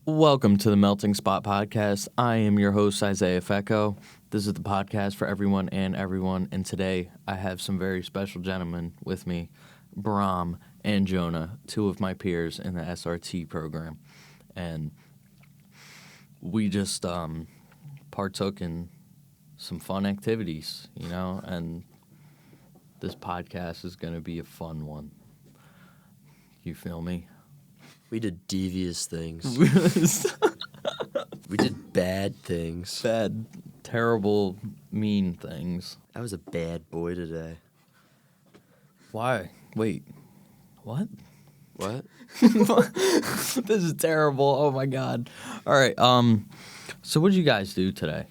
Welcome to the Melting Spot Podcast. I am your host, Isaiah Fecho. This is the podcast for everyone and everyone, and today I have some very special gentlemen with me, Brahm and Jonah, two of my peers in the SRT program. And we just partook in some fun activities, you know, and this podcast is going to be a fun one. You feel me? We did devious things. We did bad things. Bad, terrible, mean things. I was a bad boy today. Why? Wait. What? What? This is terrible. Oh my god. All right. So what did you guys do today?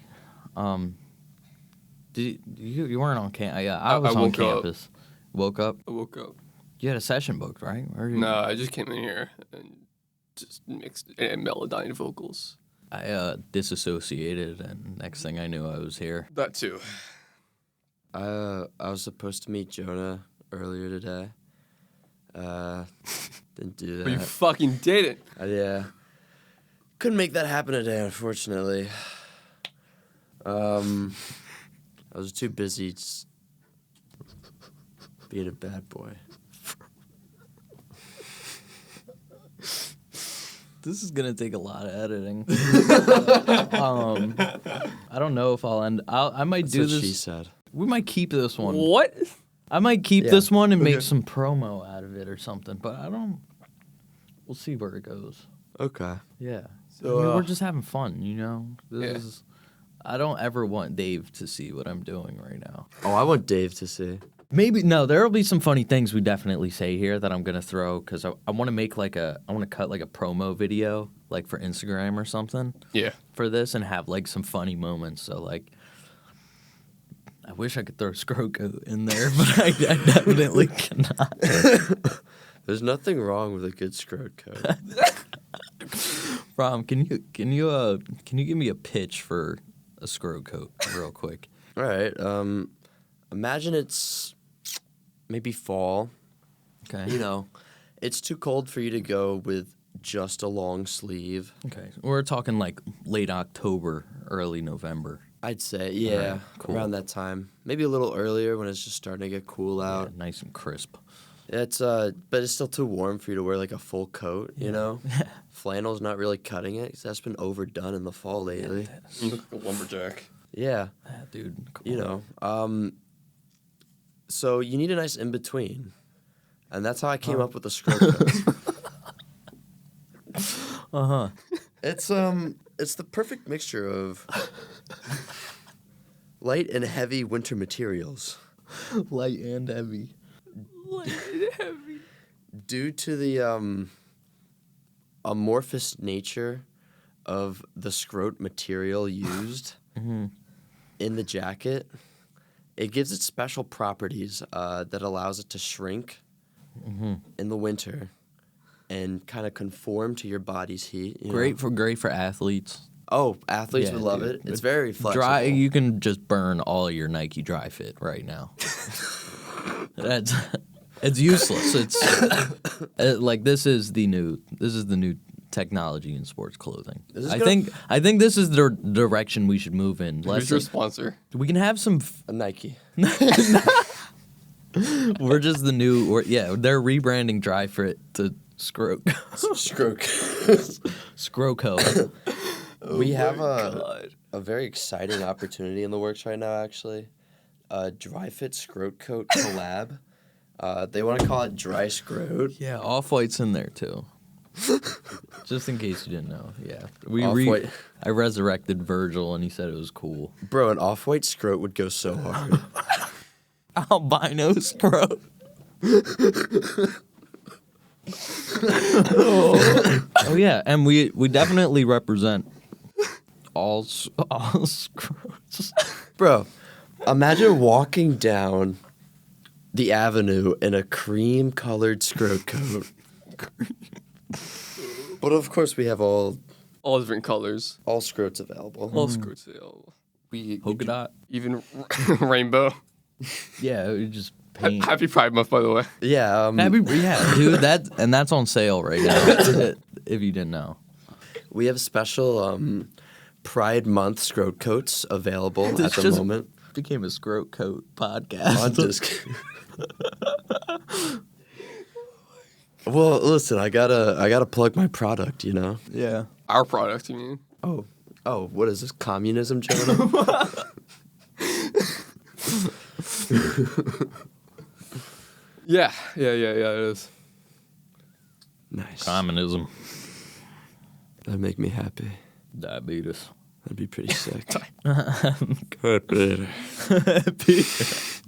Did you weren't on campus? Yeah, I was on campus. Woke up. I woke up. You had a session booked, right? No, I just came in here and just mixed Melodyne vocals. I disassociated, and next thing I knew, I was here. That too. I was supposed to meet Jonah earlier today. Didn't do that. But you fucking didn't. Yeah. Couldn't make that happen today, unfortunately. I was too busy just being a bad boy. This is gonna take a lot of editing. I don't know if I'll end. I might do That's this. what she said. We might keep this one. What? I might keep this one and make some promo out of it or something. But I don't. We'll see where it goes. Okay. Yeah. So, I mean, we're just having fun, you know. Yeah. I don't ever want Dave to see what I'm doing right now. Oh, I want Dave to see. Maybe no. There will be some funny things we definitely say here that I'm gonna throw because I want to make I want to cut like a promo video like for Instagram or something. Yeah. For this and have like some funny moments. So like, I wish I could throw SCROTE in there, but I definitely cannot. There's nothing wrong with a good SCROTE code. Brahm, can you give me a pitch for a SCROTE real quick? All right. Imagine it's maybe fall. Okay. You know, it's too cold for you to go with just a long sleeve. Okay. We're talking like late October, early November. I'd say, yeah, Right, cool. around that time. Maybe a little earlier when it's just starting to get cool out. Yeah, nice and crisp. It's but it's still too warm for you to wear like a full coat, you know? Flannel's not really cutting it 'cause that's been overdone in the fall lately. You look like a lumberjack. Yeah. Dude. Come You on. know, so you need a nice in-between. And that's how I came up with the SCROTE code. It's the perfect mixture of light and heavy winter materials. Light and heavy. Due to the amorphous nature of the SCROTE material used in the jacket, it gives it special properties that allows it to shrink in the winter and kind of conform to your body's heat. You Great know? for athletes. Oh, athletes Yeah, would love dude. it. It's very flexible. Dry. You can just burn all your Nike Dry Fit right now. It's useless. It's like this is the new technology in sports clothing. I think this is the direction we should move in. Who's your sponsor? We can have some. A Nike. We're just the new. They're rebranding Dry Fit to SCROTE. SCROTE. We have a very exciting opportunity in the works right now, actually. Dry Fit SCROTE coat collab. They want to call it Dry SCROTE. Yeah, Off-White's in there too. Just in case you didn't know, yeah. Off-white. I resurrected Virgil, and he said it was cool. Bro, an off-white scrote would go so hard. Albino scrote. Oh yeah, and we definitely represent all scrotes. Bro, imagine walking down the avenue in a cream-colored scrote coat. But of course, we have all different colors. all scrotes available. All skirts. We Polka dot. even rainbow. Yeah, we just paint. Happy Pride Month, by the way. Yeah, Yeah, dude, that's on sale right now. If you didn't know. we have special Pride Month scrote coats available at This the just moment. became a scrote coat podcast. I'm just Well, listen, I gotta plug my product, you know. Yeah. Our product, you mean? Oh, what is this, communism, Jonah? Yeah, it is. Nice. Communism. That'd make me happy. Diabetes. That'd be pretty sick.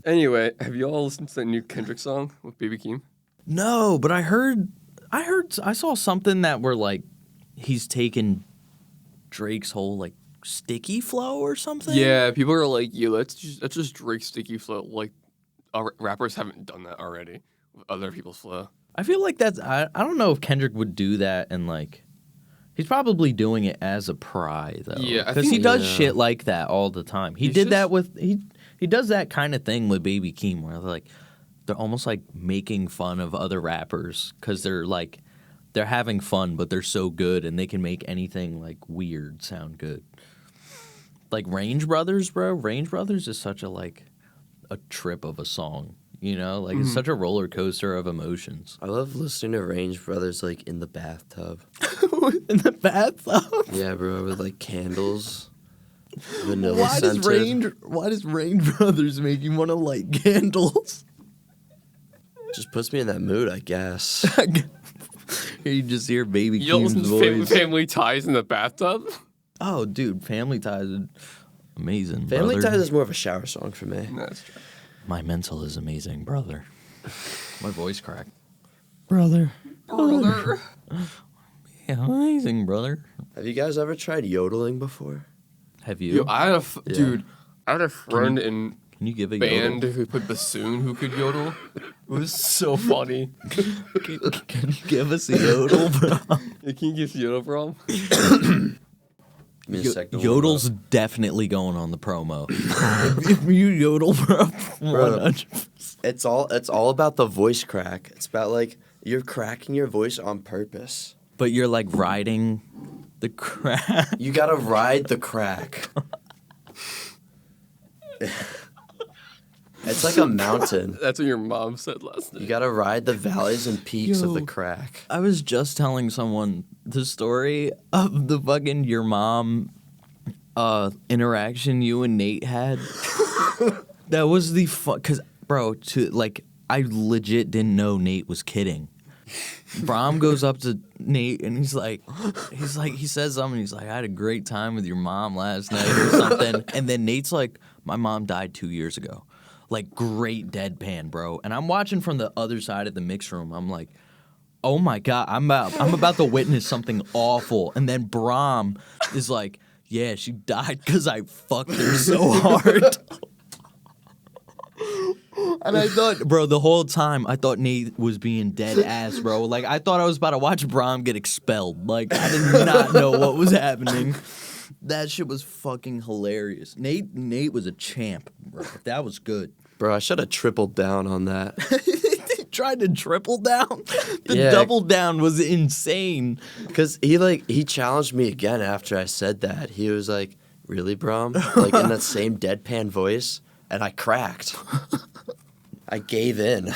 Anyway, have you all listened to that new Kendrick song with Baby Keem? No, but I saw something that were like he's taken Drake's whole like sticky flow or something. Yeah, people are like, "Yeah, that's just Drake's sticky flow." Like, our rappers haven't done that already with other people's flow. I feel like that's I don't know if Kendrick would do that and like he's probably doing it as a pry though. Yeah, I because think- he does Yeah. shit like that all the time. He He's did just- that with he does that kind of thing with Baby Keem where they're almost like making fun of other rappers because they're having fun but they're so good and they can make anything like weird sound good. Like Range Brothers, bro. Range Brothers is such a trip of a song. You know, like it's such a roller coaster of emotions. I love listening to Range Brothers like in the bathtub. In the bathtub. Yeah, bro, with like candles, vanilla Why scented. does Range Brothers make you want to light candles? Just puts me in that mood, I guess. You just hear Baby You don't Keem's listen to voice. Family Ties in the bathtub? Oh, dude, Family Ties is amazing. Family brother. Ties is more of a shower song for me. No, that's true. My mental is amazing, brother. My voice cracked. Brother. Brother. Yeah, amazing, brother. Have you guys ever tried yodeling before? Have you? Yo, I had a friend in Can you give a band yodel? who played bassoon who could yodel. It was so funny. Can you give us a yodel, bro? Yeah, can you give yodel, bro? Give me a sec to warm Yodel's up. definitely going on the promo. if you yodel, bro, 100%. It's all about the voice crack. It's about like you're cracking your voice on purpose. But you're like riding the crack. You gotta ride the crack. It's like a mountain. That's what your mom said last night. You gotta ride the valleys and peaks of the Yo. crack. I was just telling someone the story of the fucking your mom interaction you and Nate had. That was the fun, cause bro, I legit didn't know Nate was kidding. Brahm goes up to Nate and he says something. He's like, I had a great time with your mom last night or something. And then Nate's like, my mom died 2 years ago. Like, great deadpan, bro. And I'm watching from the other side of the mix room. I'm like, oh my God, I'm about to witness something awful. And then Brahm is like, yeah, she died because I fucked her so hard. And I thought, bro, the whole time, I thought Nate was being dead ass, bro. Like, I thought I was about to watch Brahm get expelled. Like, I did not know what was happening. That shit was fucking hilarious. Nate was a champ, bro. That was good. Bro, I should have tripled down on that. He tried to triple down. The Yeah. double down was insane. Cause he challenged me again after I said that. He was like, "Really, Brahm?" Like in that same deadpan voice, and I cracked. I gave in.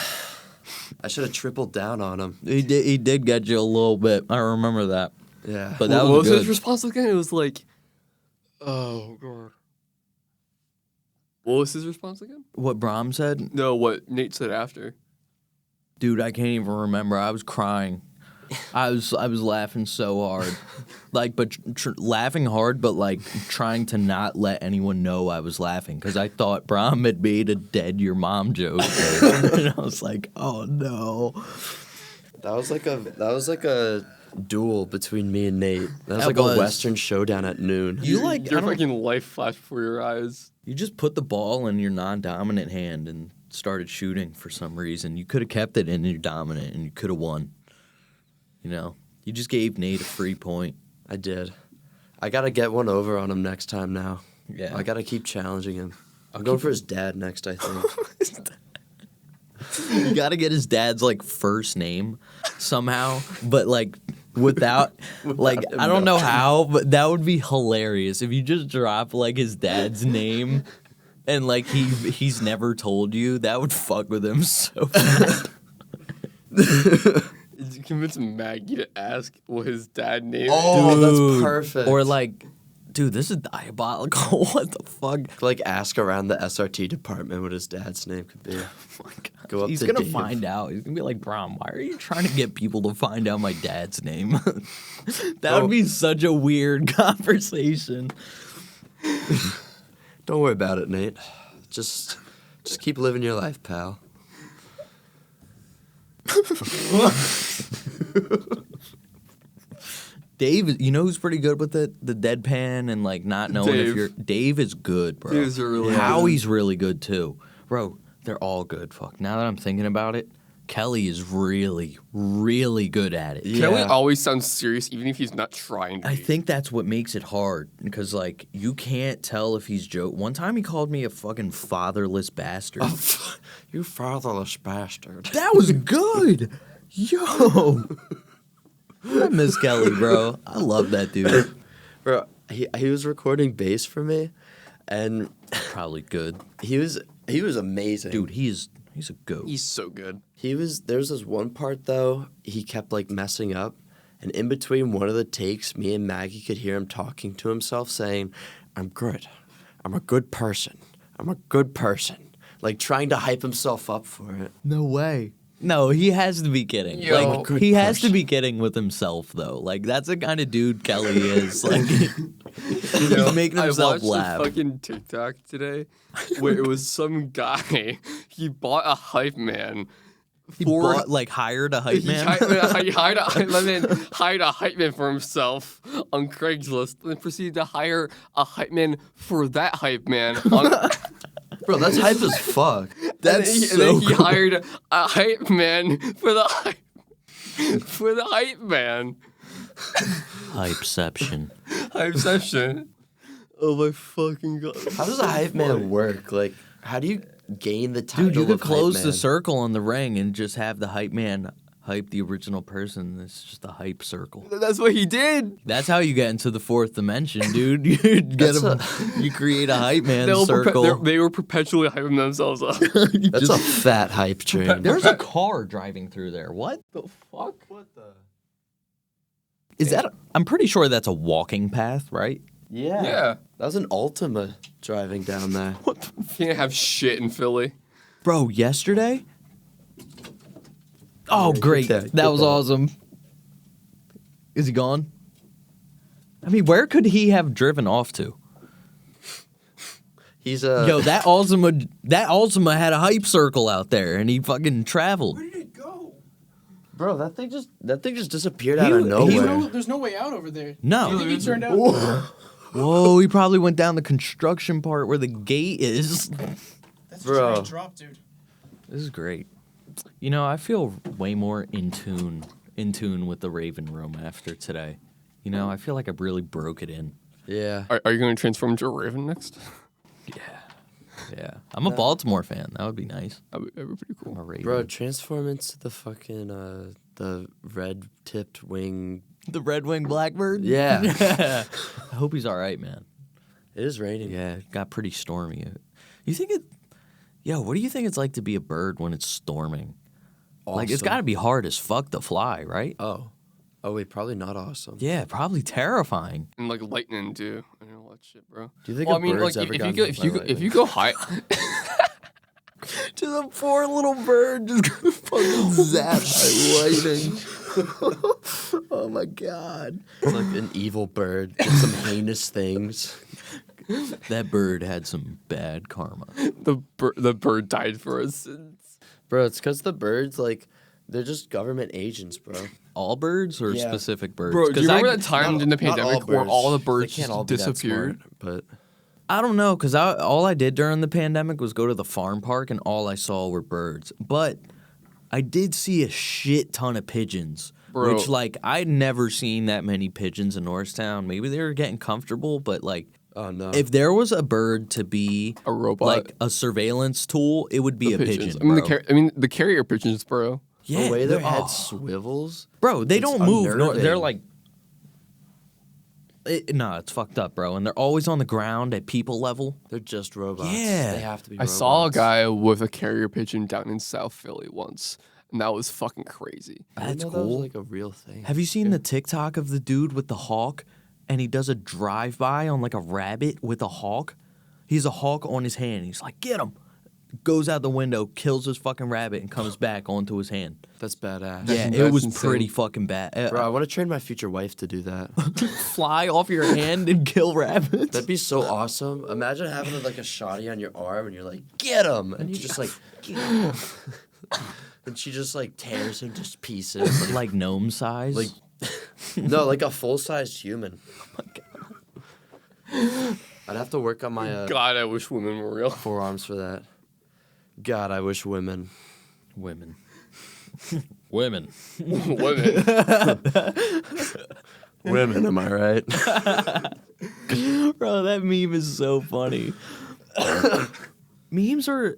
I should have tripled down on him. He did get you a little bit. I remember that. Yeah. But that what was was his good. response again? It was like, oh, God. What was his response again? What Brahm said? No, what Nate said after. Dude, I can't even remember. I was crying. I was laughing so hard, like, but laughing hard, but like trying to not let anyone know I was laughing because I thought Brahm had made a dead your mom joke, and I was like, oh no. That was like a duel between me and Nate. That was That like was. a Western showdown at noon. You like Your I don't- fucking life flashed before your eyes. You just put the ball in your non-dominant hand and started shooting for some reason. You could have kept it in your dominant and you could have won. You know, you just gave Nate a free point. I did. I gotta get one over on him next time now. Yeah. I gotta keep challenging him. I'm going for his dad next, I think. You got to get his dad's like first name somehow, but like without like him I don't know knowing. how, but that would be hilarious if you just drop like his dad's name and like he's never told you. That would fuck with him so bad. Convince Maggie to ask what his dad named. Oh, Dude. that's perfect. Or like, dude, this is diabolical. What the fuck? Like ask around the SRT department what his dad's name could be. Oh my God. Go up He's to gonna Dave. find out. He's gonna be like, Brahm, why are you trying to get people to find out my dad's name? That Oh. would be such a weird conversation. Don't worry about it, Nate. Just keep living your life, pal. Dave, you know who's pretty good with it? The deadpan and like not knowing if Dave. you're. Dave is good, bro. Dave's really Howie's really good too, bro. They're all good. Fuck. Now that I'm thinking about it, Kelly is really, really good at it. Yeah. Kelly always sounds serious, even if he's not trying to. I be. think that's what makes it hard because like you can't tell if he's joke. One time he called me a fucking fatherless bastard. You fatherless bastard. That was good. Yo. I miss Kelly, bro. I love that dude. Bro, he was recording bass for me, and Probably good. he was amazing. Dude, he's a goat. He's so good. There's this one part though, he kept like messing up, and in between one of the takes, me and Maggie could hear him talking to himself saying, I'm good. I'm a good person. I'm a good person. Like trying to hype himself up for it. No way. No, he has to be kidding. Yo. Like Good he has to person. be kidding with himself though. Like that's the kind of dude Kelly is. Like he's making himself I watched laugh. a fucking TikTok today where it was some guy. He bought a hype man. He bought, like hired a hype He man. hired a hype man for himself on Craigslist, and then proceeded to hire a hype man for that hype man. Bro, that's hype as fuck. That's and then so he cool. hired a hype man for the hype man. Hypeception. Hypeception. Oh my fucking god. How does a hype man work? Like, how do you gain the title Dude, you could of hype close the man? circle on the ring and just have the hype man hype the original person. It's just a hype circle. That's what he did. That's how you get into the fourth dimension, dude. You get you create a hype man circle. They were perpetually hyping themselves up. You That's just- a fat hype train. There's a car driving through there. What? The fuck? What the? Is that? I'm pretty sure that's a walking path, right? Yeah. That was an Ultima driving down there. Can't have shit in Philly. Bro, yesterday? Oh, great. that. That Get was that. awesome. Is he gone? I mean, where could he have driven off to? He's Yo, that Ultima had a hype circle out there, and he fucking traveled. Where did it go? bro, that thing just disappeared out of nowhere. There's no way out over there. No. You think he turned out? Whoa, he probably went down the construction part where the gate is. That's Bro. a giant drop, dude. This is great. You know, I feel way more in tune with the Raven Room after today. You know, I feel like I really broke it in. Yeah. Are you going to transform into a Raven next? Yeah. I'm a Baltimore fan. That would be nice. That'd be pretty I'm cool. a Raven. Bro, transform into the fucking the red-tipped wing. The Red Wing Blackbird? Yeah. I hope he's all right, man. It is raining. Yeah, it got pretty stormy. You think it... Yo, what do you think it's like to be a bird when it's storming? Like, it's Awesome. got to be hard as fuck to fly, right? Oh wait, probably not awesome. Yeah, probably terrifying. And like lightning too, and all that shit, bro. Do you think Well, a bird's ever if gotten you go hit if by you go if lightning? you go high, Just a poor little bird just got fucking zapped by lightning. Oh my god. It's like an evil bird. Did some heinous things. That bird had some bad karma. The bird died for us. Bro, it's because the birds, like, they're just government agents, bro. All birds or Yeah. specific birds? Bro, do you 'Cause remember I- that time in the pandemic where all the birds They can't just all be that disappeared? smart, but I don't know, because all I did during the pandemic was go to the farm park, and all I saw were birds. But I did see a shit ton of pigeons, Bro. which, like, I'd never seen that many pigeons in Norristown. Maybe they were getting comfortable, but, like, oh no. if there was a bird to be A robot. like a surveillance tool, it would be a Pigeons. pigeon. I mean, Bro. the carrier pigeons, bro. Yeah, the way their they're- head oh. swivels. Bro, they It's don't move. No, they're unnerving. like, nah, it's fucked up, bro. And they're always on the ground at people level. They're just robots. Yeah. They have to be I robots. saw a guy with a carrier pigeon down in South Philly once, and that was fucking crazy. I didn't That's know that was cool. like a real thing. Have you seen the TikTok of the dude with the hawk, and he does a drive-by on like a rabbit with a hawk? He's a hawk on his hand. He's like, get him. Goes out the window, kills his fucking rabbit, and comes back onto his hand. That's badass. Yeah, it That's was insane. pretty fucking bad. Bro, I want to train my future wife to do that. Fly off your hand and kill rabbits. That'd be so awesome. Imagine having like a shotty on your arm and you're like, get him! And you just like, get him. And she just like tears him to pieces. Like gnome size. Like, no, like a full-sized human. I'd have to work on my God, I wish women were real. forearms for that. God, I wish women. women. Women. Women. Women, am I right? Bro, that meme is so funny. Memes are,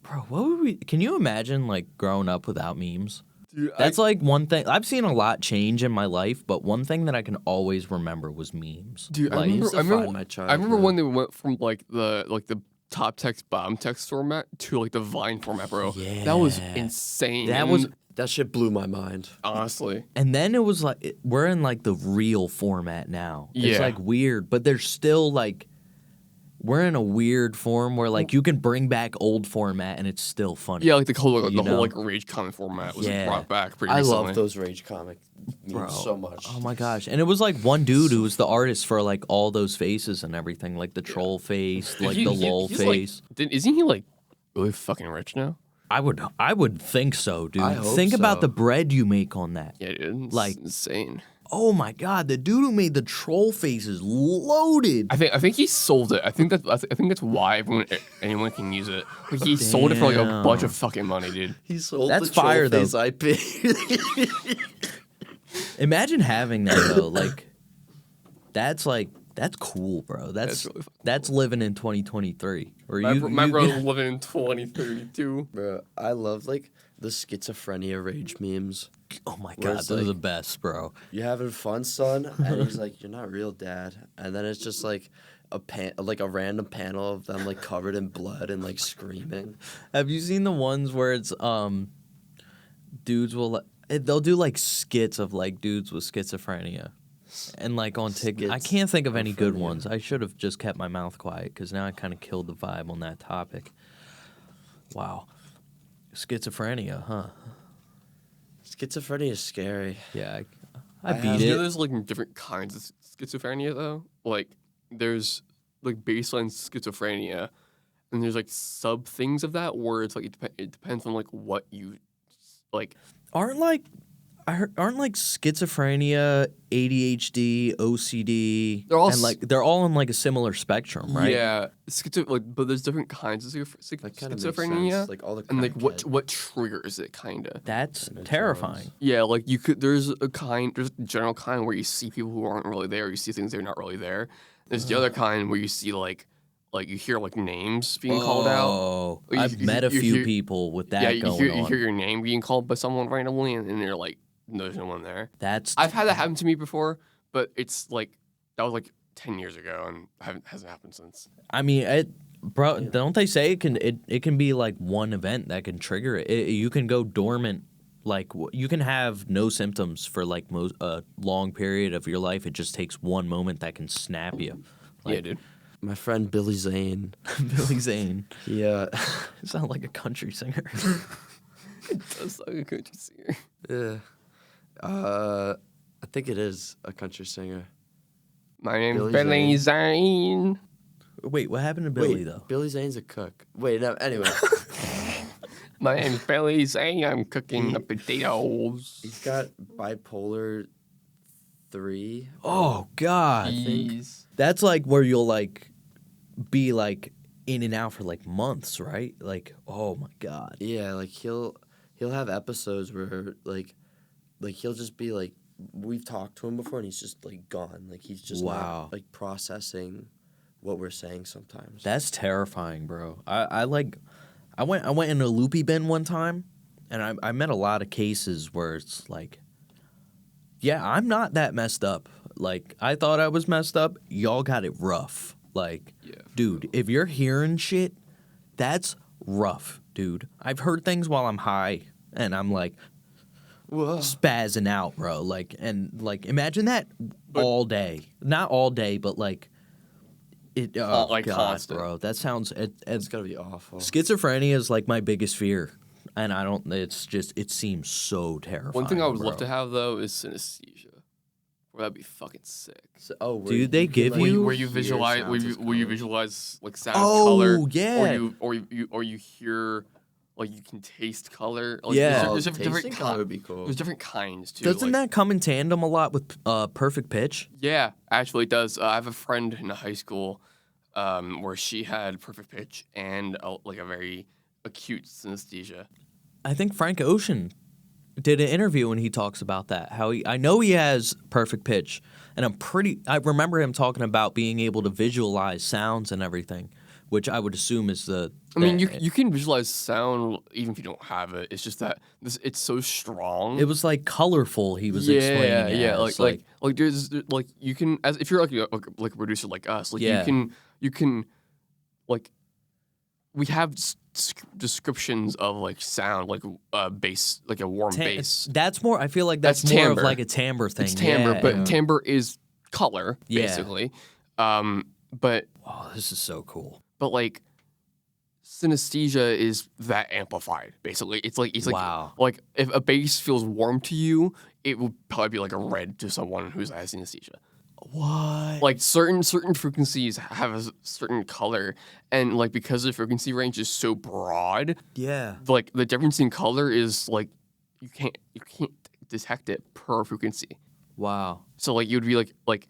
bro. What would we? Can you imagine like growing up without memes? Dude, That's like one thing. I've seen a lot change in my life, but one thing that I can always remember was memes. Dude, like, used to find my I remember childhood. when they went from like the top text, bottom text format to like the Vine format, bro. That was Yeah. insane. That was- That shit blew my mind. honestly. and then it was like we're in like the real format now. It's Yeah. like weird, but there's still like we're in a weird form where like you can bring back old format and it's still funny. Yeah, like the whole You know? like rage comic format was Yeah. brought back pretty I recently. love those rage comic memes Bro. so much. Oh my gosh. And it was like one dude who was the artist for like all those faces and everything, like the troll face, like the lol he's, face. Isn't he like really fucking rich now? I would think so, dude. I hope Think about so. the bread you make on that. Yeah, dude. It's Like- insane. Oh my god, the dude who made the troll face is loaded. I think he sold it. I think that's why anyone can use it. Like he sold it for like a Damn. bunch of fucking money, dude. He sold That's the troll fire, though. face IP. Imagine having that though. Like that's cool, bro. That's really fucking that's living in 2023. Or My brother's living in 2032. Bro, I love like the schizophrenia rage memes. Oh my Where god, it's those are like- the best, bro. You having fun, son? And he's like, "You're not real, dad." And then it's just like like a random panel of them like covered in blood and like screaming. Have you seen the ones where it's dudes will they'll do like skits of like dudes with schizophrenia, and like on TikTok, I can't think of any good Schizophrenia. ones. I should have just kept my mouth quiet because now I kind of killed the vibe on that topic. Wow, schizophrenia, huh? Schizophrenia is scary. Yeah, I I have- beat You know, it. there's like different kinds of schizophrenia though. Like there's like baseline schizophrenia, and there's like sub things of that where it's like it depends on like what you like. Aren't like schizophrenia, ADHD, OCD, They're all and like they're all on like a similar spectrum, right? Yeah, but there's different kinds of That kind of schizophrenia, makes sense. Like all the and like crackhead. what triggers it, kind of. That's And terrifying. Yeah, like there's a general kind where you see people who aren't really there, you see things that are not really there. There's the other kind where you see like you hear like names being called out. Oh, You- I've you- met a you few hear- people with that Yeah, you going hear, on. you hear your name being called by someone randomly, and you're like, there's no one there. That's I've had that happen to me before, but it's like that was like 10 years ago, and hasn't happened since. I mean, bro, don't they say it can be like one event that can trigger it? You can go dormant, like you can have no symptoms for like a long period of your life. It just takes one moment that can snap you. Yeah, dude. My friend Billy Zane. Billy Zane. Yeah. You sound like a country singer. It does sound like a country singer. Yeah. I think it is a country singer. My name's Billy Billy Zane. Wait, what happened to Billy, Wait, though? Billy Zane's a cook. Wait, no, anyway. My name's Billy Zane. I'm cooking the potatoes. He's got bipolar 3. Oh, God. Jeez. That's like where you'll, like, be, like, in and out for, like, months, right? Like, oh, my God. Yeah, like he'll have episodes where like he'll just be like, we've talked to him before and he's just like gone. Like he's just Wow. not like processing what we're saying sometimes. That's terrifying, bro. I went in a loopy bin one time, and I met a lot of cases where it's like, yeah, I'm not that messed up. Like, I thought I was messed up. Y'all got it rough. Like, dude, if you're hearing shit, that's rough, dude. I've heard things while I'm high, and I'm like, Whoa. spazzing out, bro. Like, and like, imagine that all day. Not all day, but like, it. Oh, like God, constant. bro. That sounds. It's gotta be awful. Schizophrenia is like my biggest fear, and I don't. It's just. It seems so terrifying. One thing I would love bro. to have though is synesthesia. Well, that'd be fucking sick. So, where Dude, they you can, give like, you- Where you hear visualize, sounds where as you colors. visualize like sound Oh, color, yeah. or you hear, like you can taste color. Like, Yeah. there's different Tasting color would be cool. There's different kinds too. Doesn't like, that come in tandem a lot with perfect pitch? Yeah, actually it does. I have a friend in high school, where she had perfect pitch and like a very acute synesthesia. I think Frank Ocean did an interview and he talks about that. How I know he has perfect pitch, and I remember him talking about being able to visualize sounds and everything, which I would assume is the. I mean, you can visualize sound even if you don't have it. It's just that it's so strong. It was like colorful. He was explaining. Yeah, as, like there's like you can as if you're like a producer like us, like Yeah. you can like we have descriptions of like sound like bass, like a warm bass. That's more. I feel like that's That's more timbre. of like a timbre thing. It's timbre, yeah, but yeah. timbre is color Yeah. basically. But Oh, this is so cool. like synesthesia is that amplified basically. It's like Wow. like if a bass feels warm to you, it will probably be like a red to someone who's has synesthesia. What? Like certain frequencies have a certain color, and like because the frequency range is so broad, Yeah. like the difference in color is like you can't detect it per frequency. Wow. So like you'd be like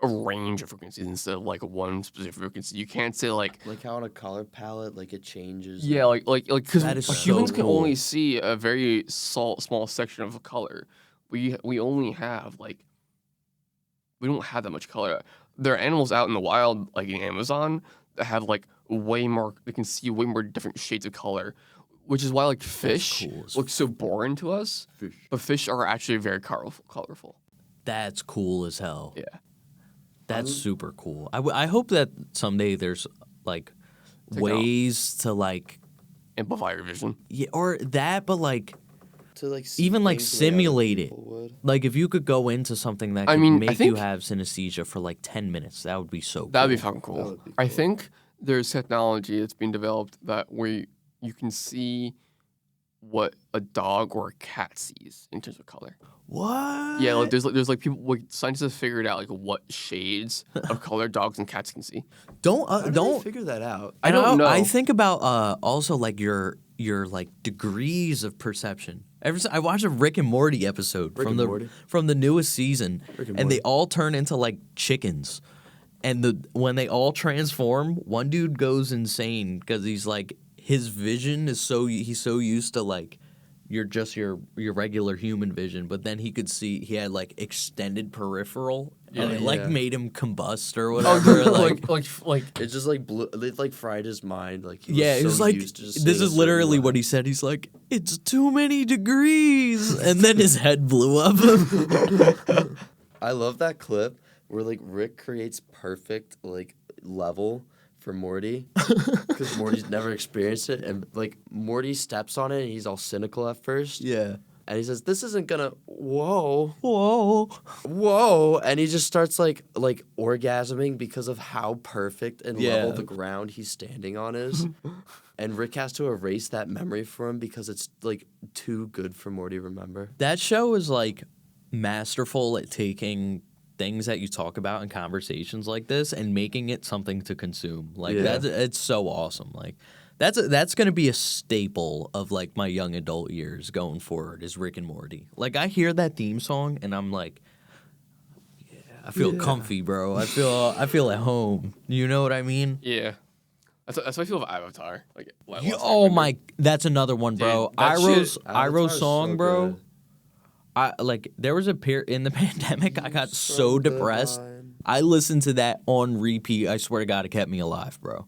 a range of frequencies instead of like one specific frequency. You can't say like how on a color palette, like it changes. yeah, like because That is so humans can cool. only see a very small section of a color. We only have like we don't have that much color. There are animals out in the wild, like in Amazon, that have like way more. They can see way more different shades of color, which is why like fish cool as look so boring to us. But fish are actually very colorful. That's cool as hell. Yeah. That's super cool. I hope that someday there's like ways to like Amplify your vision. yeah, or that, but like To like see even like things the way other simulate it. people would. Like if you could go into something that I could mean, I make you think- have synesthesia for like 10 minutes, that would be so That'd be cool. fucking cool. would be I cool. think there's technology that's being developed that where you can see what a dog or a cat sees in terms of color. What? Yeah, like there's like people like scientists have figured out like what shades of color dogs and cats can see. Don't How did they don't figure that out. I don't know. I think about also like your like degrees of perception. I watched a Rick and Morty episode Rick from and Morty? from the newest season, Rick and and they Morty. all turn into like chickens. And when they all transform, one dude goes insane because he's like his vision is he's so used to like your regular human vision, but then he had like extended peripheral and it like Yeah. made him combust or Oh, whatever. like It just like it like fried his mind. Like he yeah, was it was so like used to just this seeing a is literally certain what way. he said. He's like, it's too many degrees, and then his head blew up. I love that clip where like Rick creates perfect like level for Morty because Morty's never experienced it, and like Morty steps on it and he's all cynical at first, yeah, And he says, "This isn't gonna." Whoa, Whoa. and he just starts like orgasming because of how perfect and Yeah. level the ground he's standing on is. And Rick has to erase that memory for him because it's like too good for Morty to remember. That show is like masterful at taking things that you talk about in conversations like this and making it something to consume. Like Yeah. it's so awesome. Like that's going to be a staple of like my young adult years going forward is Rick and Morty. Like I hear that theme song and I'm like, yeah, I feel comfy, bro. I feel at home. You know what I mean? Yeah. That's how I feel about Avatar. Like, Oh my, that's another one, bro. Dude, that Iroh's shit- Avatar's song, so bro. good. I like there was a period in the pandemic I got so good, depressed. Ryan. I listened to that on repeat. I swear to God, it kept me alive, bro.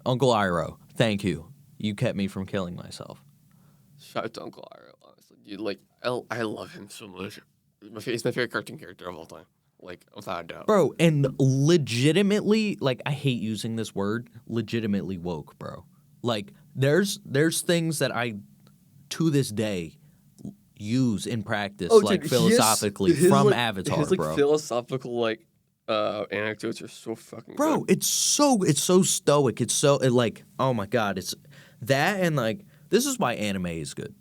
Uncle Iroh, thank you. You kept me from killing myself. Shout out to Uncle Ira, honestly. Dude, like, I love him so much. He's my favorite cartoon character of all time. Like, without a doubt. Bro, and legitimately, like I hate using this word, legitimately woke, bro. Like there's things that I to this day use in practice, like philosophically from Avatar, his, like, bro. philosophical, like, anecdotes are so fucking Bro, good. it's so stoic. It's so like, oh my God, it's that and like this is why anime is good.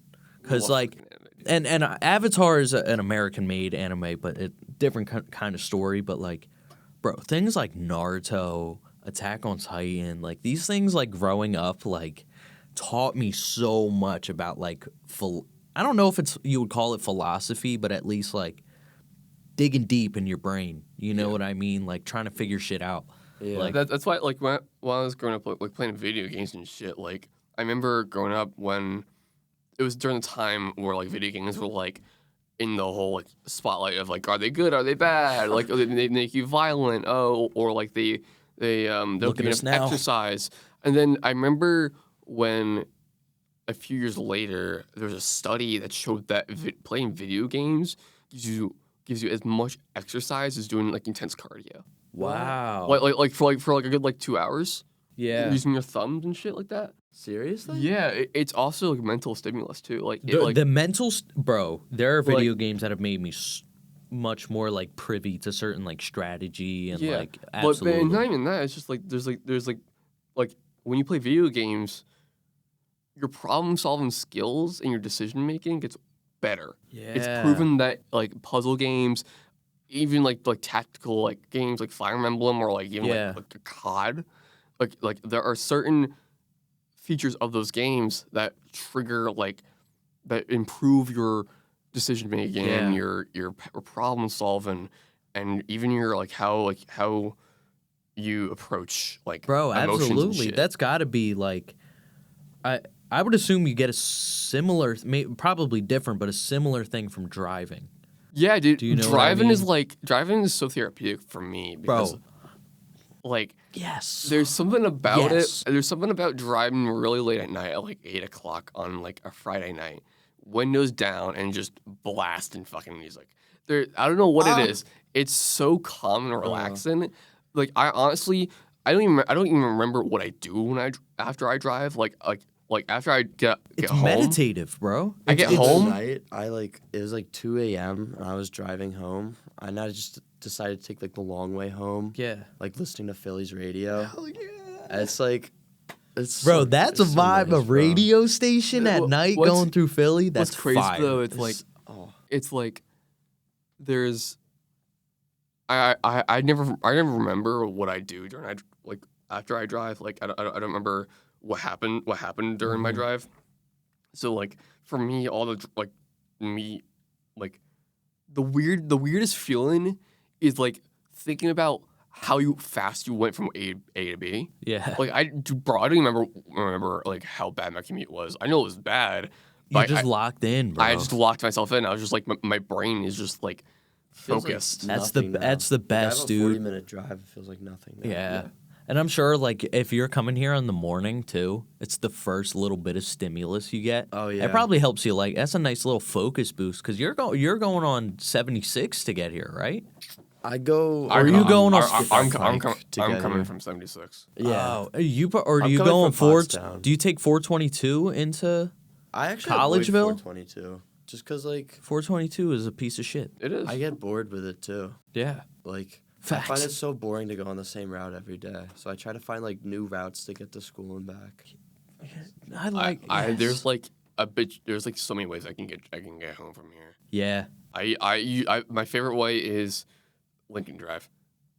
Cuz Love like fucking anime, dude. and Avatar is an American made anime, but it different kind of story, but like bro, things like Naruto, Attack on Titan, like these things like growing up like taught me so much about like I don't know if it's you would call it philosophy, but at least like digging deep in your brain. You know what I mean? Like trying to figure shit out. Yeah. Like That's why, like, when I was growing up, like playing video games and shit, like, I remember growing up when it was during the time where, like, video games were, like, in the whole, like, spotlight of, like, are they good? Are they bad? Like, they make you violent? Oh, or, like, they don't Look at give you us enough now. exercise. And then I remember when a few years later, there was a study that showed that playing video games gives you as much exercise as doing, like, intense cardio. wow. Like for a good like 2 hours. Yeah. Using your thumbs and shit like that. Seriously? Yeah, it's also like mental stimulus too. Like The mental bro, there are Like- video games that have made me much more like privy to certain like strategy and yeah, like but absolutely. not even that. It's just like there's when you play video games, your problem solving skills and your decision making gets better. It's Yeah. proven that like puzzle games, even like tactical like games like Fire Emblem or like even Yeah. like COD, like there are certain features of those games that trigger like that improve your decision making and Yeah. your problem solving and even your like how you approach like Bro, emotions and absolutely. shit. That's got to be like I would assume you get a similar probably different but a similar thing from driving. Yeah, dude. Do you know what I driving is mean? like driving is so therapeutic for me because Bro. like Yes. there's something about Yes. it. There's something about driving really late at night at like 8:00 on like a Friday night, windows down and just blasting fucking music. I don't know what it is. It's so calm and relaxing. Like I honestly, I don't even remember what I do after I drive. Like after I get It's home. meditative, bro. I get The other home. night, it was like 2 a.m. and I was driving home. And I just decided to take like the long way home. Yeah. Like listening to Philly's radio. Hell yeah. It's like, it's Bro, so- that's a it's so vibe. nice, A bro. radio station at night what's- going through Philly. That's What's crazy fire. though? It's like it's like there's I never remember what I do during after I drive. Like I don't remember what happened during my drive. So like for me, all the the weirdest feeling is like thinking about how fast you went from A to B. Yeah. Like I don't even remember like how bad my commute was. I know it was bad. You're But just locked in, bro. I just locked myself in. I was just like my brain is just like Feels like focused. That's nothing the- now. that's the Like, I have best, a dude. 40-minute drive. It feels like nothing now. Yeah. And I'm sure, like, if you're coming here in the morning, too, it's the first little bit of stimulus you get. Oh, yeah. It probably helps you, like, that's a nice little focus boost, because you're going on 76 to get here, right? I go. Are you going on I'm Frank to get coming here. from 76. Yeah. Oh, or do I'm you coming go on from Pottstown. Do you take 422 into... I actually Collegeville? avoid 422. Just because, like, 422 is a piece of shit. It is. I get bored with it, too. Yeah. Like, Facts. I find it so boring to go on the same route every day. So I try to find, like, new routes to get to school and back. I like. There's yes. like a bit. There's like so many ways I can get home from here. Yeah. My favorite way is Lincoln Drive.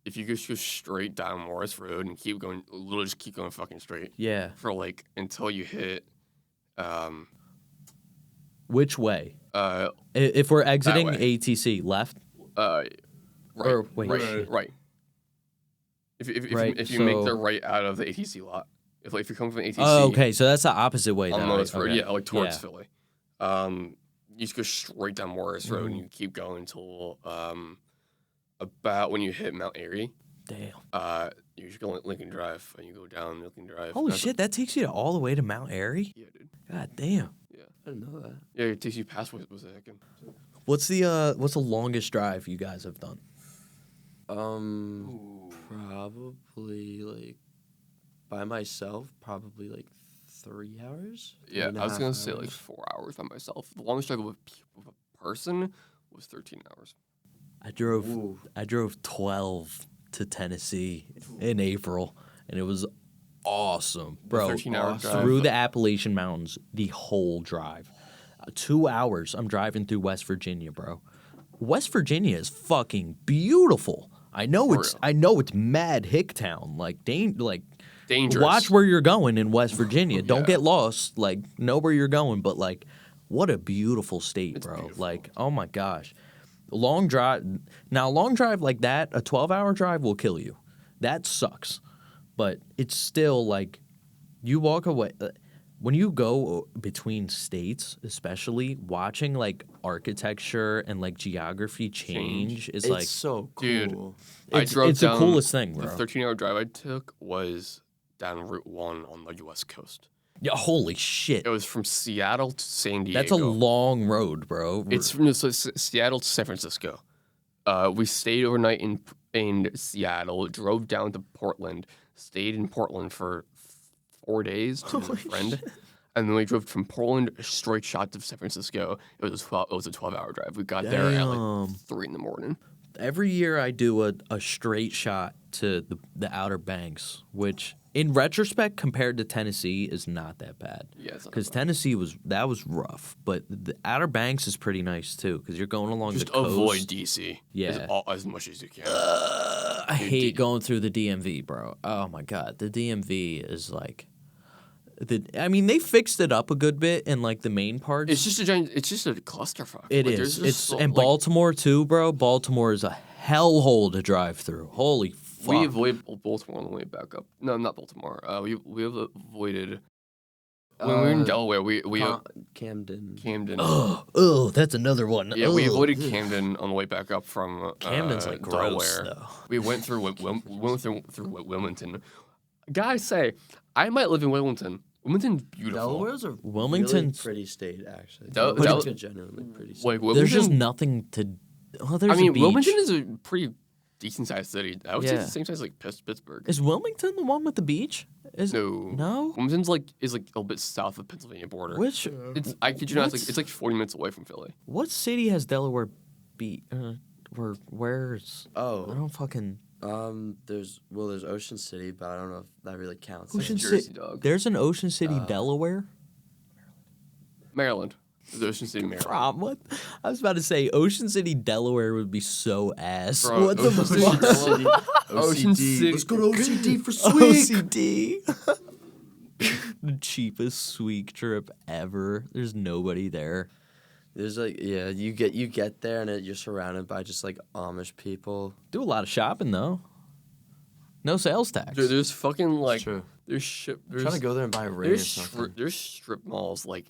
If you just go straight down Morris Road and keep going, literally just keep going fucking straight Yeah. for like until you hit. Which way? Uh. If we're exiting way. ATC, left? Right. Or wait, right. shit. Right. If Right, you make the so- right out of the ATC lot, if you're coming from ATC. Oh, okay. So that's the opposite way. On then, Morris right? Road, Okay. yeah, like towards Yeah. Philly. You just go straight down Morris Road and you keep going until about when you hit Mount Airy. Damn. You just go Lincoln Drive and you go down Lincoln Drive. Holy That's shit, that takes you all the way to Mount Airy? Yeah, dude. God damn. I didn't know that. Yeah, it takes you past what was it? What's the longest drive you guys have done? Probably, like, by myself, probably, like, 3 hours? Yeah, I was 3.5 gonna say like hours. 4 hours by myself. The longest drive with a person was 13 hours. I drove Ooh. 12 to Tennessee in April, and it was awesome, bro. 13-hour drive. Through the Appalachian Mountains, the whole drive. 2 hours. I'm driving through West Virginia, bro. West Virginia is fucking beautiful. I know For it's mad hick town, like Dangerous. Watch where you're going in West Virginia. Don't Yeah. get lost. Like, know where you're going. But, like, what a beautiful state, bro. beautiful. Like, oh, my gosh. Long drive. Now, a long drive like that, a 12-hour drive will kill you. That sucks. But it's still, like, you walk away. When you go between states, especially, watching, like, architecture and, like, geography change is, It's like, so cool. Dude. it's drove the down coolest thing, bro. The 13-hour drive I took was down Route 1 on the West Coast. Yeah, holy shit. It was from Seattle to San Diego. That's a long road, bro. It's from Seattle to San Francisco. We stayed overnight in Seattle, drove down to Portland, stayed in Portland for 4 days to visit a friend, and then we drove from Portland straight shot to San Francisco. It was a 12-hour drive. We got there at like Damn. 3 a.m. Every year I do a straight shot to the Outer Banks, which in retrospect compared to Tennessee is not that bad. Yeah, it's not Because that bad. Tennessee was rough, but the Outer Banks is pretty nice too because you're going along Just the coast. avoid DC Yeah. as much as you can. I hate going through the DMV, bro. Oh my god, the DMV is like, I mean they fixed it up a good bit in like the main parts. It's just a clusterfuck. It Like, is. there's just And Baltimore too, bro. Baltimore is a hellhole to drive through. Holy fuck. We avoided Baltimore on the way back up. No, not Baltimore. We avoided when we were in Delaware. We Camden. Camden. Oh, that's another one. Yeah, we Ugh. avoided Camden on the way back up from Camden's like gross Delaware. though. We went through through Wilmington. Guys say I might live in Wilmington. Wilmington's beautiful. Delaware's a Wilmington's- really pretty state, actually. Del- Delaware's Del- a genuinely pretty state. Like There's just Wilmington. nothing to. Well, there's I mean, a beach. Wilmington is a pretty decent sized city. I would say Yeah. it's the same size as like Pittsburgh. Is Wilmington the one with the beach? Is No. No. Wilmington's is a little bit south of the Pennsylvania border. Which I kid you not, What's- it's like 40 minutes away from Philly. what city has Delaware beach? Where's I Oh, don't fucking there's Ocean City, but I don't know if that really counts. Ocean Jersey, City. dog. There's an Ocean City, Delaware. Maryland. There's Ocean City, Maryland. Prom, what? I was about to say Ocean City, Delaware would be so ass. Bro, what the Ocean City, fuck? Delaware. Ocean City. Let's go to OCD for Sweek. OCD. The cheapest Sweek trip ever. There's nobody there. There's like you get there and you're surrounded by just like Amish people. Do a lot of shopping though. No sales tax. Dude, there's fucking like True. there's I'm trying to go there and buy a ring or something. there's strip malls like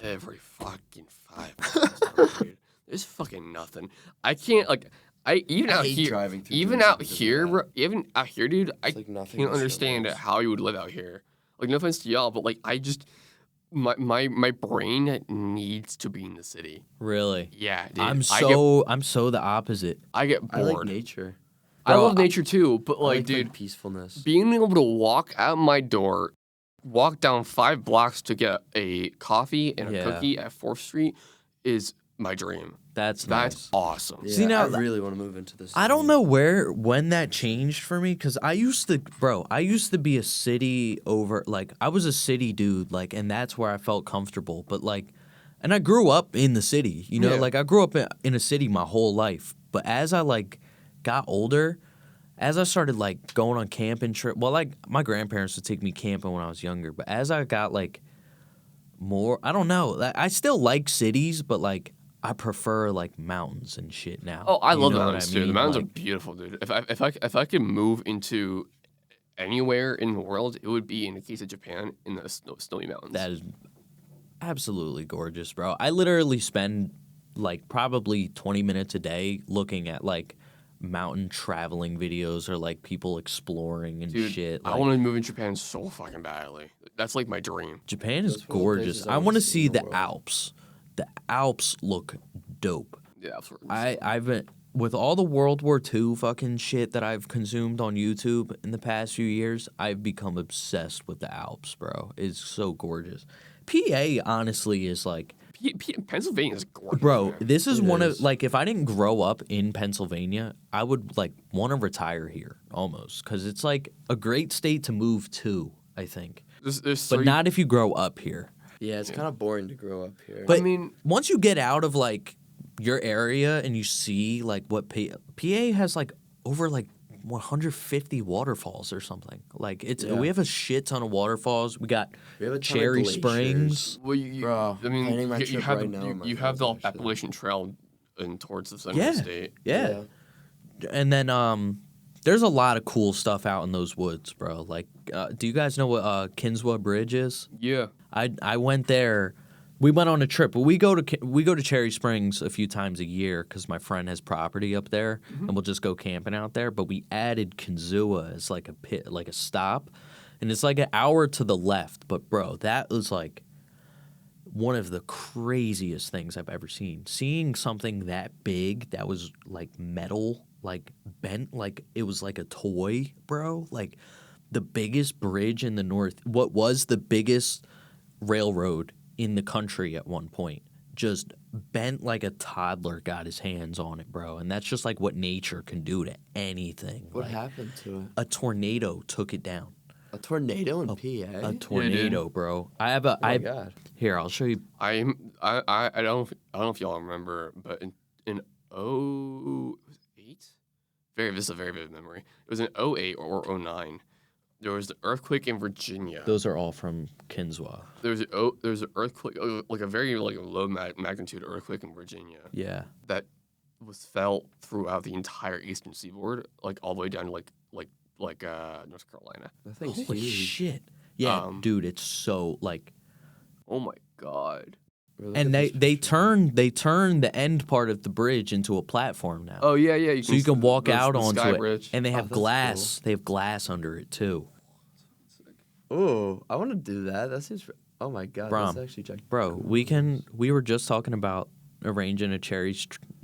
every fucking 5 miles. Dude. There's fucking nothing. I can't like even I out hate here driving through even places out because of here, that. bro, even out here, dude. I like nothing can't but strip understand malls. how you would live out here. Like no offense to y'all, but like I just my brain needs to be in the city. Really? Yeah, dude. I'm so the opposite. I get I like bored. nature. I Bro, love nature too, but I like, dude, peacefulness. being able to walk out my door, walk down 5 blocks to get a coffee and a Yeah. cookie at 4th Street is my dream. That's That's awesome. Yeah, See, now I really want to move into this. I don't know when that changed for me, because I used to be a city over, like, I was a city dude, like, and that's where I felt comfortable. But, like, and I grew up in the city, you know, Yeah. like, I grew up in a city my whole life. But as I, like, got older, as I started, like, going on camping trip, well, like, my grandparents would take me camping when I was younger. But as I got, like, more, I don't know, I still like cities, but, like, I prefer like mountains and shit now. Oh, I You love the know what mountains I too. The mean? mountains are Like, beautiful, dude. If I could move into anywhere in the world, it would be in the case of Japan in the snowy mountains. that is absolutely gorgeous, bro. I literally spend like probably 20 minutes a day looking at like mountain traveling videos or like people exploring and Dude, shit. I Like, want to move in Japan so fucking badly. That's like my dream. Japan is That's one of the gorgeous. places I I wanna want to see see in the the world. Alps. The Alps look dope. Yeah, absolutely. I've been with all the World War II fucking shit that I've consumed on YouTube in the past few years. I've become obsessed with the Alps, bro. It's so gorgeous. PA honestly is like, Pennsylvania is gorgeous, bro. man. This is It one is. of like if I didn't grow up in Pennsylvania, I would like want to retire here almost because it's like a great state to move to. I think, There's but not if you grow up here. Yeah, it's kind of boring to grow up here. But I mean, once you get out of like your area and you see like what PA has like over like 150 waterfalls or something. Like it's Yeah. we have a shit ton of waterfalls. We got We have a ton of Cherry glaciers. Springs. well, you, Bro, I mean, planning my you trip have right the, now in my you have the phones, actually. Appalachian Trail and towards the center Yeah. of the state. Yeah. And then there's a lot of cool stuff out in those woods, bro. Like do you guys know what Kinswa Bridge is? Yeah. I went there. We went on a trip. But we go to Cherry Springs a few times a year because my friend has property up there, and we'll just go camping out there. But we added Kinsua as like a pit, like a stop, and it's like an hour to the left. But bro, that was like one of the craziest things I've ever seen. Seeing something that big that was like metal, like bent, like it was like a toy, bro. Like the biggest bridge in the north. What was the biggest railroad in the country at one point, just bent like a toddler got his hands on it, bro. And that's just like what nature can do to anything. What Like, happened to it? a tornado took it down. A tornado in PA? A tornado, bro. I have a Oh my God. here. I'll show you. I don't know if y'all remember, but in 08, this is a very vivid memory. It was in 08 or 09. There was the earthquake in Virginia. Those are all from Kinswa. There was an earthquake, like a very low magnitude earthquake in Virginia Yeah. that was felt throughout the entire eastern seaboard, like all the way down to like North Carolina. That thing's Holy huge. shit. Yeah, Um, dude, it's so like. Oh my god. Bro, look And at they this turn the end part of the bridge into a platform now. Oh yeah. So you can walk the out onto Sky it, Bridge. and they have that's glass. They have glass under it too, Oh, I want to do that. That seems. Oh my God, Brom. that's actually gigantic. bro. We were just talking about arranging a Cherry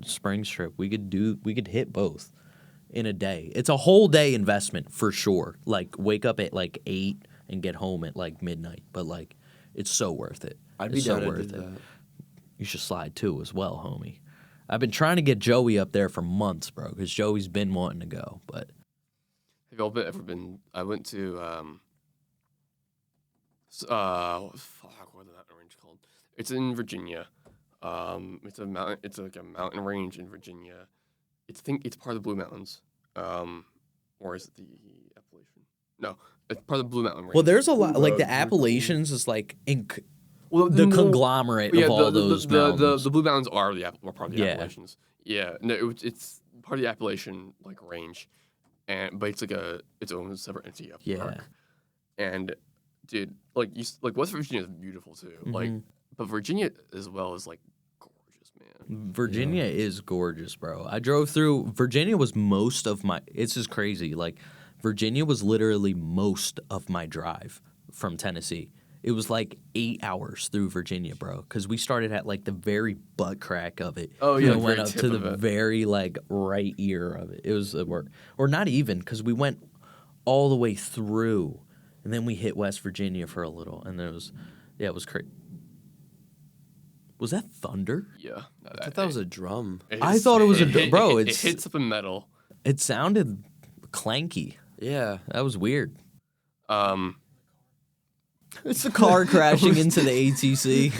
Springs trip. We could hit both in a day. It's a whole day investment for sure. Like wake up at like 8 and get home at like midnight. But like it's so worth it. I'd be It's so down to worth do it. that. You should slide too as well, homie. I've been trying to get Joey up there for months, bro, because Joey's been wanting to go, but Have y'all ever been? I went to what is that range called? It's in Virginia. It's a mountain. It's like a mountain range in Virginia. It's part of the Blue Mountains. Or is it the Appalachian? No, it's part of the Blue Mountain range. well, there's a lot like the Very cool. Appalachians is like Well, the no, conglomerate of all those mountains. the Blue Mountains are part of the Yeah. Appalachians. Yeah, no, it's part of the Appalachian like range, but it's like its own separate entity of the Yeah. park. And dude, like West Virginia is beautiful too. Like, Mhm. but Virginia as well is like gorgeous, man. Virginia is gorgeous, bro. I drove through Virginia was most of my it's just crazy. Like Virginia was literally most of my drive from Tennessee. It was like 8 hours through Virginia, bro, because we started at like the very butt crack of it. Oh, yeah, and the went very up tip to of the it. very like right ear of it. It was or not even because we went all the way through, and then we hit West Virginia for a little, and it was crazy. Was that thunder? Yeah. I thought that was a drum. I thought it was bro. It hits up in metal. It sounded clanky. Yeah. That was weird. Um, It's a car crashing into the ATC.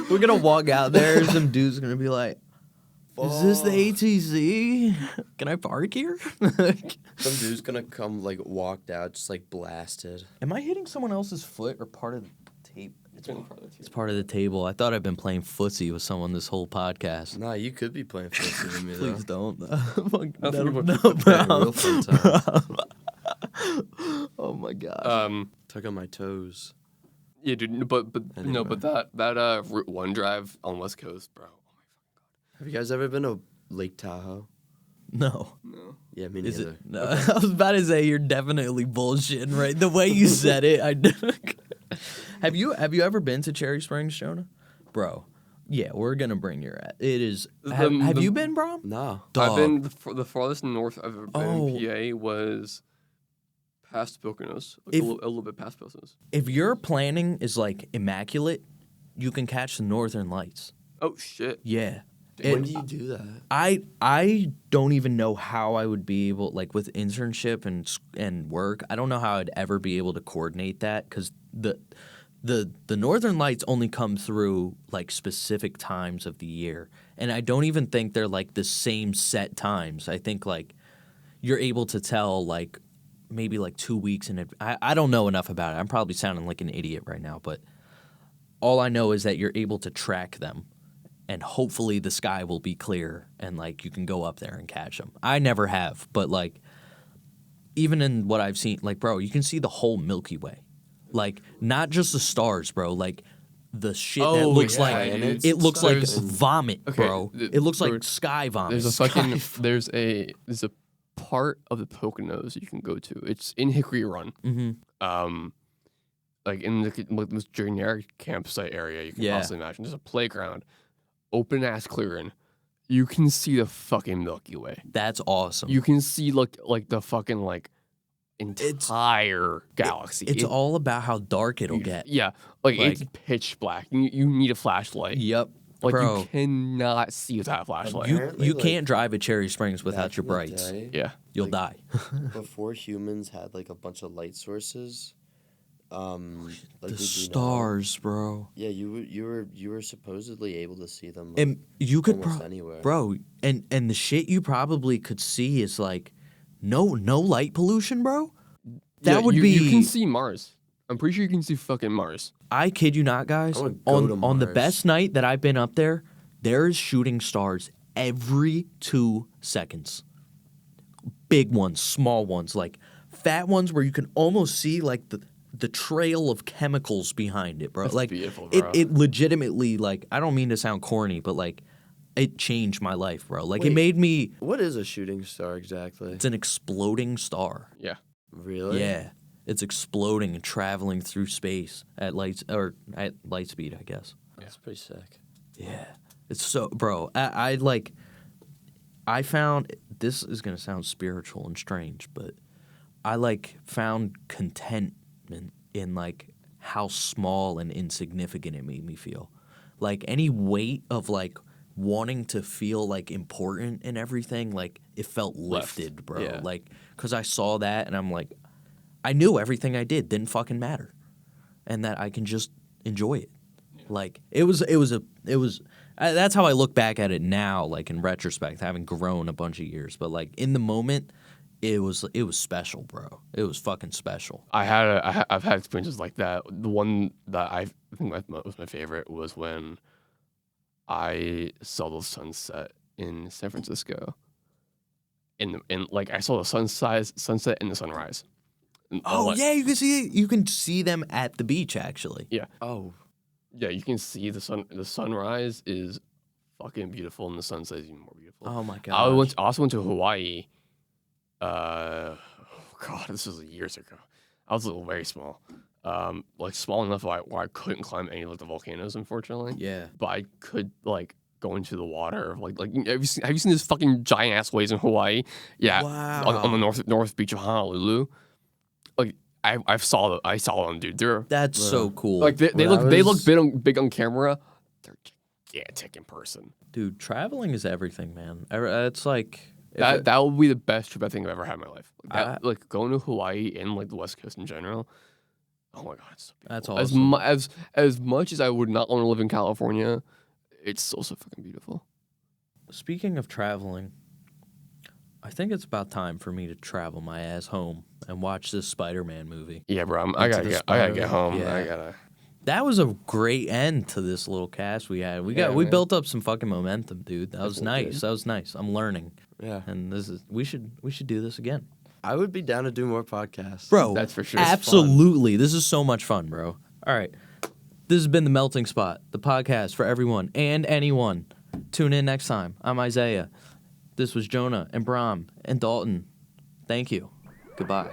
We're gonna walk out there. Some dude's gonna be like, "Is this the ATC? Can I park here?" Some dude's gonna come like walked out, just like blasted. Am I hitting someone else's foot or part of the tape? it's It's part of the table. I thought I'd been playing footsie with someone this whole podcast. Nah, you could be playing footsie with me though. Please don't. Real fun time. Oh my god. Tug on my toes. Yeah, dude. But Anyway. but that Route 1 drive on West Coast, bro. Have you guys ever been to Lake Tahoe? No. No. Yeah, me Is neither. it? No. I was about to say you're definitely bullshitting, right? The way you said it, Have you ever been to Cherry Springs, Jonah? Bro. Yeah, we're gonna bring your ass. It is. Have you been, Brahm? No. Dog. I've been the farthest north I've ever been Oh. in PA was past Poconos, like If- a little bit past Poconos. If your planning is like immaculate, you can catch the Northern Lights. Oh shit! Yeah. When do you do that? I don't even know how I would be able, like with internship and work. I don't know how I'd ever be able to coordinate that because the Northern Lights only come through like specific times of the year, and I don't even think they're like the same set times. I think like you're able to tell like maybe like 2 weeks in advance. I don't know enough about it. I'm probably sounding like an idiot right now, but all I know is that you're able to track them. And hopefully the sky will be clear and like you can go up there and catch them. I never have, but like even in what I've seen, like bro, you can see the whole Milky Way, like not just the stars, bro. Like the shit that Oh, looks yeah, like and it looks like there's- vomit, Okay, bro. It looks like there's- sky vomit. There's a fucking there's a part of the Poconos you can go to. It's in Hickory Run. Mm-hmm. Like in like this generic campsite area you can Yeah. possibly imagine. There's a playground, open ass clearing. You can see the fucking Milky Way. That's awesome. You can see like the fucking like entire galaxy. It's all about how dark it'll get. Yeah, like it's pitch black. You need a flashlight. Yep, Like bro. you cannot see without a flashlight. You Apparently, like, can't drive at Cherry Springs without back your in the brights. day, Yeah. You'll like- die. Before humans had like a bunch of light sources, like we The do now. stars, bro. Yeah, you were supposedly able to see them. Like, And you could, almost anywhere. bro, and the shit you probably could see is like no light pollution, bro. That Yeah, would you, be. You can see Mars. I'm pretty sure you can see fucking Mars. I kid you not, guys. I would go to On the Mars. best night that I've been up there, there is shooting stars every 2 seconds. Big ones, small ones, like fat ones where you can almost see like the trail of chemicals behind it, bro. That's like beautiful, it bro. it legitimately, like, I don't mean to sound corny, but like it changed my life, bro. Like it Wait. made me. What is a shooting star exactly? It's an exploding star. Yeah. Really? Yeah, it's exploding and traveling through space at light speed, I guess. That's pretty sick. Yeah, it's so, bro. I found, this is gonna sound spiritual and strange, but I like found contentment in like how small and insignificant it made me feel. Like any weight of like wanting to feel like important and everything, like it felt lifted, bro. Yeah. Like, cause I saw that and I'm like, I knew everything I did didn't fucking matter, and that I can just enjoy it. Like that's how I look back at it now, like in retrospect, having grown a bunch of years. But like in the moment, it was special, bro. It was fucking special. I've had experiences like that. The one that I think was my favorite was when I saw the sunset in San Francisco. In like I saw the sunset and the sunrise. And Oh like- yeah, you can see it. You can see them at the beach actually. Oh, yeah, you can see the sunrise is fucking beautiful and the sunset is even more beautiful. Oh my god. I also went to Hawaii. God, this was years ago. I was very small, like small enough where I couldn't climb any of the volcanoes, unfortunately. Yeah. But I could like go into the water. Like have you seen this fucking giant ass waves in Hawaii? Yeah, Wow. on the north beach of Honolulu. Like I saw them, dude. They're That's so cool. like they When I look was- big on camera. They're gigantic in person. Dude, traveling is everything, man. It's like That will be the best trip I think I've ever had in my life. Like going to Hawaii and like the West Coast in general. Oh my god, it's so beautiful. That's awesome. As much as I would not want to live in California, it's still so fucking beautiful. Speaking of traveling, I think it's about time for me to travel my ass home and watch this Spider-Man movie. Yeah, bro. I gotta get home. Yeah. I gotta. That was a great end to this little cast we had. We man. built up some fucking momentum, dude. That was Definitely nice. did. That was nice. I'm learning, Yeah. and we should do this again, I would be down to do more podcasts. bro. That's for sure. Absolutely, this is so much fun, bro. All right, this has been the Melting Spot, the podcast for everyone and anyone. Tune in next time. I'm Isaiah. This was Jonah and Brahm and Dalton. Thank you. Goodbye.